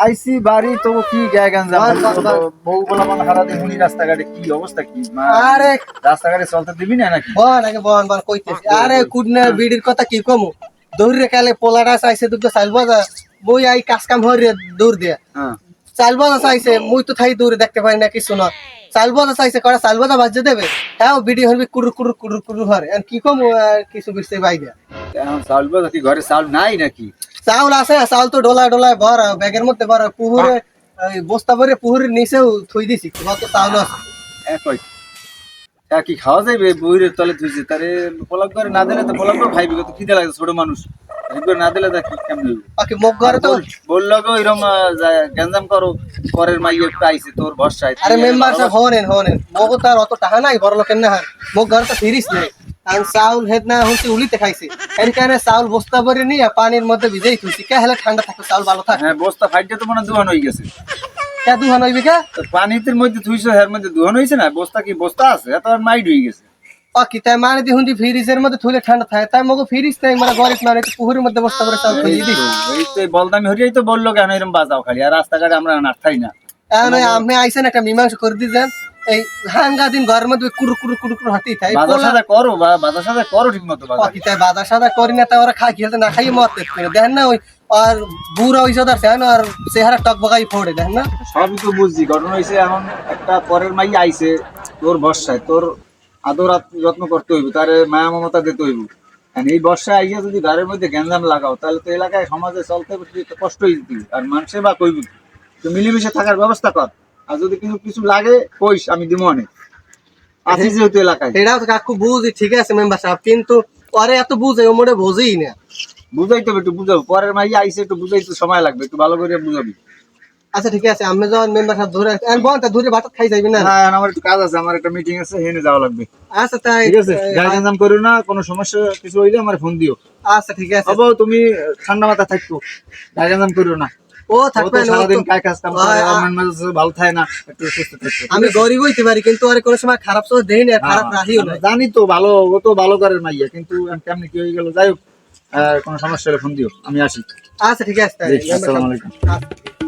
আইসি বাড়ি তো কি গায়ে গাঞ্জাম বউ বলা মানে হারাতে হুনি রাস্তাঘাটে কি অবস্থা কি আরে রাস্তাঘাটে চলতে দিবি না নাকি বল আগে বল কইতেছি আরে কুডনা বিড়ির কথা কি কমু দৌড়ে কালে পোলাটা চাইছে দুটো চাইলবা যা বই আই কাজ কাম হরে দৌড় দিয়া হ্যাঁ চাইলবা যা চাইছে মুই তো থাই দৌড়ে দেখতে পারি না কিছু না চাইলবা যা চাইছে করা চাইলবা যা বাজে দেবে হ্যাঁ বিড়ি হরবি কুরু কুরু কুরু কুরু হরে আর কি কমু আর কিছু বিরতে বাই দিয়া এখন চাউল বল কি ঘরে চাউল নাই নাকি চাউল আছে চাউল তো ডোলায় ডোলায় ভরা ব্যাগের মধ্যে ভরা পুহুরে বস্তা ভরে পুহুরের নিচেও থই দিছি কত চাউল আছে একই কি খাওয়া যাবে বইয়ের তলে ধুইছে তারে পোলাক করে না দিলে তো পোলাক করে খাইবি কত খিদে লাগে ছোট মানুষ একবার না দিলে তা কি কেমন হইব বাকি মুখ ঘরে তো বললো গো এরকম গ্যাঞ্জাম করো পরের মাইয়ে একটু আইছে তোর ভরসায় আরে মেম্বার সাহেব হনেন মগো তার অত টাকা নাই বড় লোকের না মুখ ঘরে তো ফিরিস নেই আর চাউল হেদ না হচ্ছে উলিতে খাইছে এর কারণে চাউল বস্তা ভরে নিয়ে পানির মধ্যে ভিজেই থুইছি কে হলে ঠান্ডা থাকে চাউল ভালো থাকে হ্যাঁ বস্তা ফাইটে তো মনে দুহান হয়ে গেছে কে দুহান হইবে কে তো পানিতে মধ্যে থুইছো এর মধ্যে দুহান হয়েছে না বস্তা কি বস্তা আছে এত আর মাইড হয়ে গেছে কি তাই মানে দি হুন্দি ফ্রিজের মধ্যে থুলে ঠান্ডা থাকে তাই মগো ফ্রিজ তাই মানে গরিব মানে পুকুরের মধ্যে বস্তা করে চাউল থুই দিই এই তো বলদামি হরিয়াই তো বললো কেন এরকম বাজাও খালি আর রাস্তাঘাটে আমরা নাঠাই না এখন আপনি আইসেন একটা মীমাংসা করে দিয়েছেন এই হাঙ্গা দিন ঘরের মধ্যে কুরু কুরু কুরু কুরু হাঁটি তাই বাজার সাথে করো বা বাজার সাথে করো ঠিক মতো বাজার কি তাই বাজার সাদা করি না তাই ওরা খাই খেলতে না খাই মরতে দেখেন না ওই আর বুড়া হয়েছে ওদের সেন আর চেহারা টক বগাই ফোড়ে দেখেন না সবই তো বুঝছি ঘটনা হয়েছে এখন একটা পরের মাই আইছে তোর ভরসায় তোর আদর যত্ন করতে হইব তার মায়া মমতা দিতে হইব এই বর্ষায় আইয়া যদি ঘরের মধ্যে গ্যাঞ্জাম লাগাও তাহলে তো এলাকায় সমাজে চলতে কষ্টই দিবি আর মানুষে বা কইবি তো মিলেমিশে থাকার ব্যবস্থা কর আর যদি কিছু কিছু লাগে কইস আমি দিব অনেক আছি যেহেতু এলাকায় এটাও তো কাকু বুঝি ঠিক আছে মেম্বার সাহেব কিন্তু পরে এত বুঝে ও মোটে বুঝেই না বুঝাইতে হবে একটু বুঝাবো পরের মাই আইসে একটু বুঝাইতে সময় লাগবে একটু ভালো করে বুঝাবি আচ্ছা ঠিক আছে আমি যখন মেম্বার সাহেব ধরে বলতে ধরে ভাত খাই যাইবি না হ্যাঁ আমার একটু কাজ আছে আমার একটা মিটিং আছে হেনে যাওয়া লাগবে আচ্ছা তাই ঠিক আছে গায়ে করো না কোনো সমস্যা কিছু হইলে আমার ফোন দিও আচ্ছা ঠিক আছে হবো তুমি ঠান্ডা মাথা থাকতো গায়ে করো না ও থাকবে না সারাদিন কাজ কাজ কাম করে আমার মাঝে ভালো থাকে না একটু সুস্থ থাকতো আমি গরিব হইতে পারি কিন্তু আরে কোনো সময় খারাপ চোখ দেই না খারাপ রাখিও না জানি তো ভালো ও তো ভালো করে মাইয়া কিন্তু কেমনি কি হয়ে গেল যাই হোক কোনো সমস্যা হলে ফোন দিও আমি আসি আচ্ছা ঠিক আছে আসসালামু আলাইকুম আচ্ছা